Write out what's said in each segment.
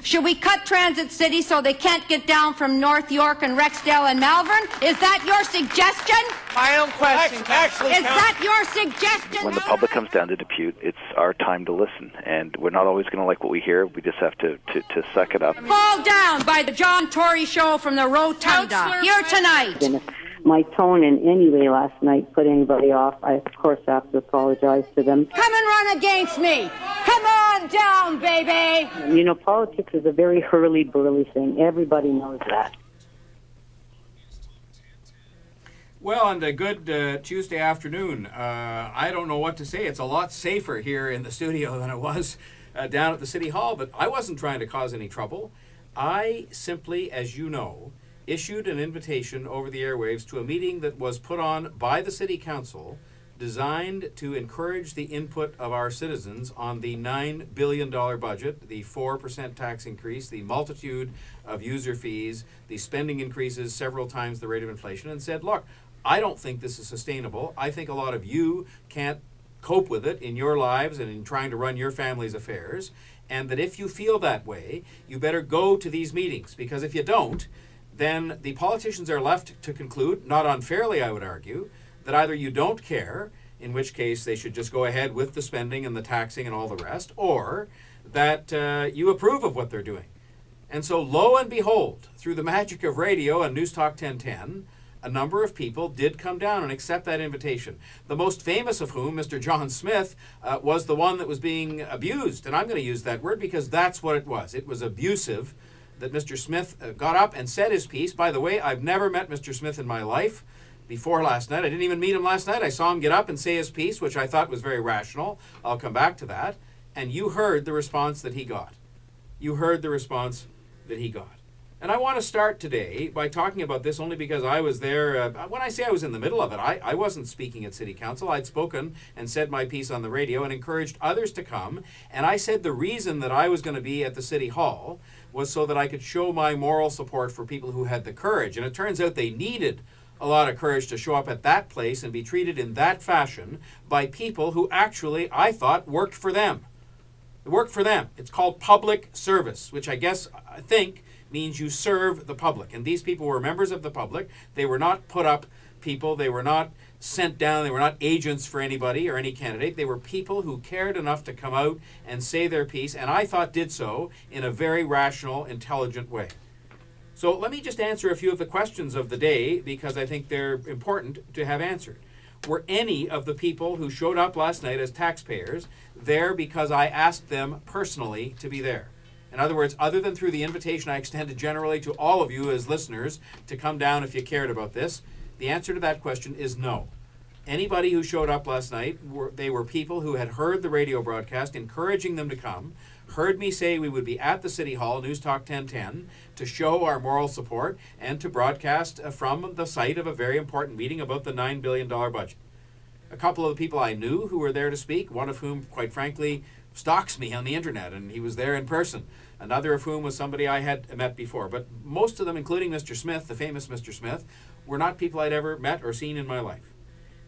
Should we cut Transit City so they can't get down from North York and Rexdale and Malvern? Is that your suggestion? My own question. Actually, is that your suggestion? When the public comes down to Depute, it's our time to listen, and we're not always going to like what we hear. We just have to suck it up. Fall down by the John Tory show from the Rotunda here tonight. And if my tone in any way last night put anybody off, I of course have to apologize to them. Come and run against me. Come on down, baby. You know, politics is a very hurly-burly thing. Everybody knows that. Well, on a good Tuesday afternoon, I don't know what to say. It's a lot safer here in the studio than it was down at the City Hall, but I wasn't trying to cause any trouble. I simply, as you know, issued an invitation over the airwaves to a meeting that was put on by the City Council designed to encourage the input of our citizens on the $9 billion budget, the 4% tax increase, the multitude of user fees, the spending increases several times the rate of inflation, and said, look, I don't think this is sustainable. I think a lot of you can't cope with it in your lives and in trying to run your family's affairs, and that if you feel that way, you better go to these meetings, because if you don't, then the politicians are left to conclude, not unfairly I would argue, that either you don't care, in which case they should just go ahead with the spending and the taxing and all the rest, or that you approve of what they're doing. And so lo and behold, through the magic of radio and News Talk 1010, a number of people did come down and accept that invitation. The most famous of whom, Mr. John Smith, was the one that was being abused. And I'm going to use that word because that's what it was. It was abusive that Mr. Smith got up and said his piece. By the way, I've never met Mr. Smith in my life before last night. I didn't even meet him last night. I saw him get up and say his piece, which I thought was very rational. I'll come back to that. And you heard the response that he got. You heard the response that he got. And I want to start today by talking about this only because I was there. When I say I was in the middle of it, I wasn't speaking at City Council. I'd spoken and said my piece on the radio and encouraged others to come. And I said the reason that I was going to be at the City Hall was so that I could show my moral support for people who had the courage. And it turns out they needed a lot of courage to show up at that place and be treated in that fashion by people who actually, I thought, worked for them. It worked for them. It's called public service, which I think means you serve the public. And these people were members of the public. They were not put up people. They were not sent down. They were not agents for anybody or any candidate. They were people who cared enough to come out and say their piece, and I thought did so in a very rational, intelligent way. So let me just answer a few of the questions of the day because I think they're important to have answered. Were any of the people who showed up last night as taxpayers there because I asked them personally to be there? In other words, other than through the invitation I extended generally to all of you as listeners to come down if you cared about this, the answer to that question is no. Anybody who showed up last night, they were people who had heard the radio broadcast encouraging them to come, heard me say we would be at the City Hall, News Talk 1010, to show our moral support and to broadcast from the site of a very important meeting about the $9 billion budget. A couple of the people I knew who were there to speak, one of whom, quite frankly, stalks me on the internet, and he was there in person. Another of whom was somebody I had met before. But most of them, including Mr. Smith, the famous Mr. Smith, were not people I'd ever met or seen in my life.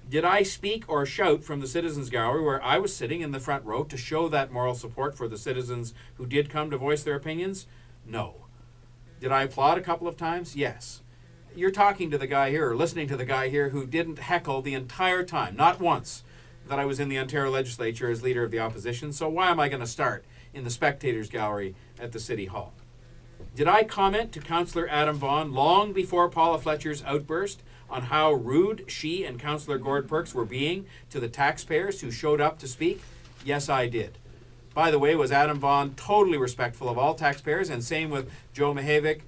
Did I speak or shout from the Citizens Gallery where I was sitting in the front row to show that moral support for the citizens who did come to voice their opinions? No. Did I applaud a couple of times? Yes. You're talking to the guy here, or listening to the guy here, who didn't heckle the entire time, not once, that I was in the Ontario Legislature as Leader of the Opposition, so why am I going to start in the Spectators Gallery at the City Hall? Did I comment to Councillor Adam Vaughan long before Paula Fletcher's outburst on how rude she and Councillor Gord Perks were being to the taxpayers who showed up to speak? Yes, I did. By the way, was Adam Vaughan totally respectful of all taxpayers, and same with Joe Mihevik.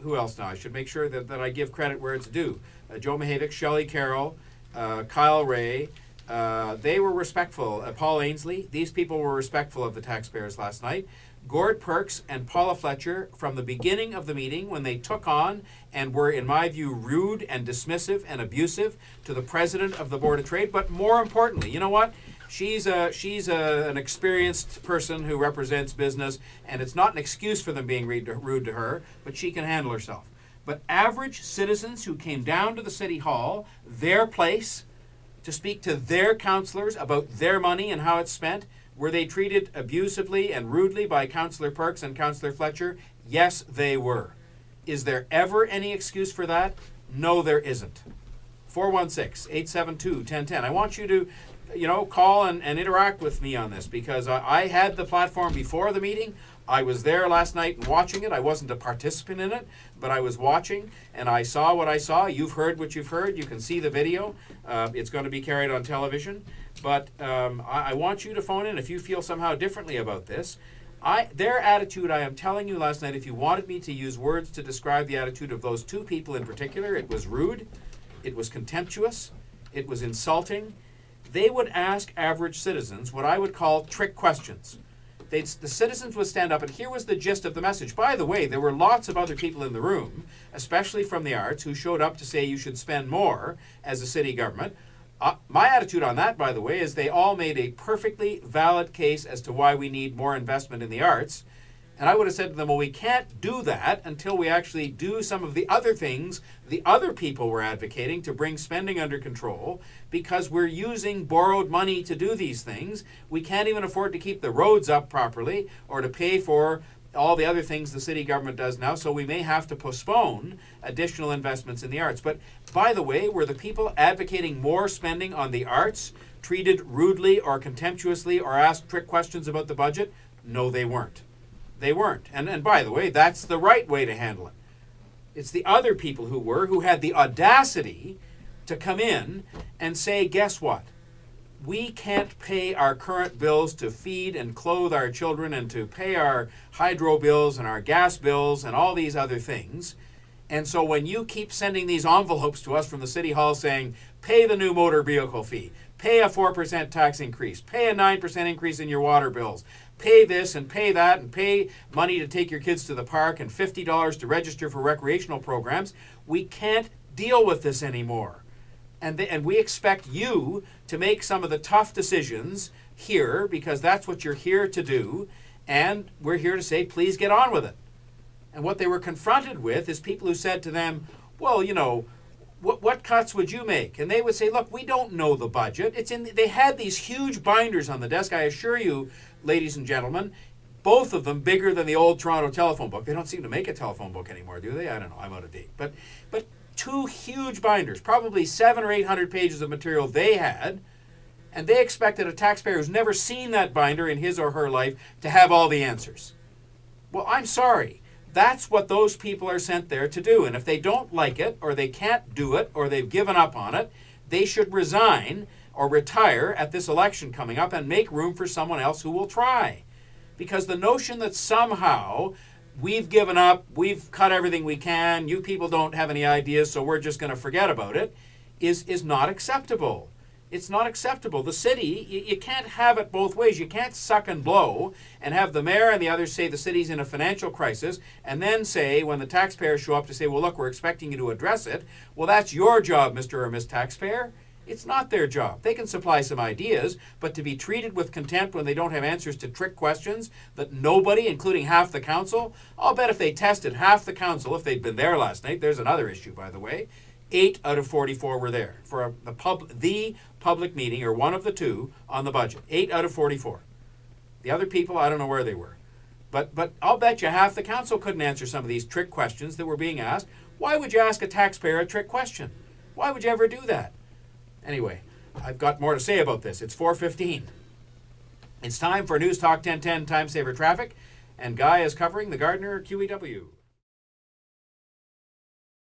Who else now? I should make sure that I give credit where it's due. Joe Mihevik, Shelley Carroll, Kyle Ray, they were respectful. Paul Ainsley, these people were respectful of the taxpayers last night. Gord Perks and Paula Fletcher, from the beginning of the meeting, when they took on and were, in my view, rude and dismissive and abusive to the president of the Board of Trade, but more importantly, you know what? She's an experienced person who represents business, and it's not an excuse for them being rude to her, but she can handle herself. But average citizens who came down to the City Hall, their place, to speak to their councillors about their money and how it's spent, Were they treated abusively and rudely by Councillor Perks and Councillor Fletcher? Yes, they were. Is there ever any excuse for that? No, there isn't. 416-872-1010. I want you to, call and interact with me on this, because I had the platform before the meeting. I was there last night and watching it. I wasn't a participant in it, but I was watching, and I saw what I saw. You've heard what you've heard. You can see the video. It's going to be carried on television. But I want you to phone in if you feel somehow differently about this. Their attitude, I am telling you last night, if you wanted me to use words to describe the attitude of those two people in particular, it was rude, it was contemptuous, it was insulting. They would ask average citizens what I would call trick questions. The citizens would stand up, and here was the gist of the message. By the way, there were lots of other people in the room, especially from the arts, who showed up to say you should spend more as a city government. My attitude on that, by the way, is they all made a perfectly valid case as to why we need more investment in the arts. And I would have said to them, well, we can't do that until we actually do some of the other things the other people were advocating to bring spending under control, because we're using borrowed money to do these things. We can't even afford to keep the roads up properly or to pay for all the other things the city government does now, so we may have to postpone additional investments in the arts. But by the way, were the people advocating more spending on the arts treated rudely or contemptuously or asked trick questions about the budget? No, they weren't. They weren't. And by the way, that's the right way to handle it. It's the other people who had the audacity to come in and say, guess what? We can't pay our current bills to feed and clothe our children and to pay our hydro bills and our gas bills and all these other things. And so when you keep sending these envelopes to us from the City Hall saying, pay the new motor vehicle fee, pay a 4% tax increase, pay a 9% increase in your water bills, pay this and pay that, and pay money to take your kids to the park and $50 to register for recreational programs, we can't deal with this anymore. And we expect you to make some of the tough decisions here, because that's what you're here to do, and we're here to say, please get on with it. And what they were confronted with is people who said to them, well, what cuts would you make? And they would say, look, we don't know the budget. They had these huge binders on the desk, I assure you, ladies and gentlemen, both of them bigger than the old Toronto telephone book. They don't seem to make a telephone book anymore, do they? I don't know, I'm out of date. But two huge binders, probably 700 or 800 pages of material they had, and they expected a taxpayer who's never seen that binder in his or her life to have all the answers. Well, I'm sorry. That's what those people are sent there to do. And if they don't like it, or they can't do it, or they've given up on it, they should resign or retire at this election coming up and make room for someone else who will try. Because the notion that somehow we've given up, we've cut everything we can, you people don't have any ideas, so we're just going to forget about it, is not acceptable. It's not acceptable. The city, you can't have it both ways. You can't suck and blow and have the mayor and the others say the city's in a financial crisis, and then say, when the taxpayers show up, to say, well, look, we're expecting you to address it. Well, that's your job, Mr. or Miss Taxpayer. It's not their job. They can supply some ideas, but to be treated with contempt when they don't have answers to trick questions that nobody, including half the council, I'll bet if they tested half the council, if they'd been there last night, there's another issue, by the way, 8 out of 44 were there for the public meeting, or one of the two, on the budget. 8 out of 44. The other people, I don't know where they were. But I'll bet you half the council couldn't answer some of these trick questions that were being asked. Why would you ask a taxpayer a trick question? Why would you ever do that? Anyway, I've got more to say about this. It's 4:15. It's time for News Talk 1010 Time Saver Traffic, and Guy is covering the Gardner QEW.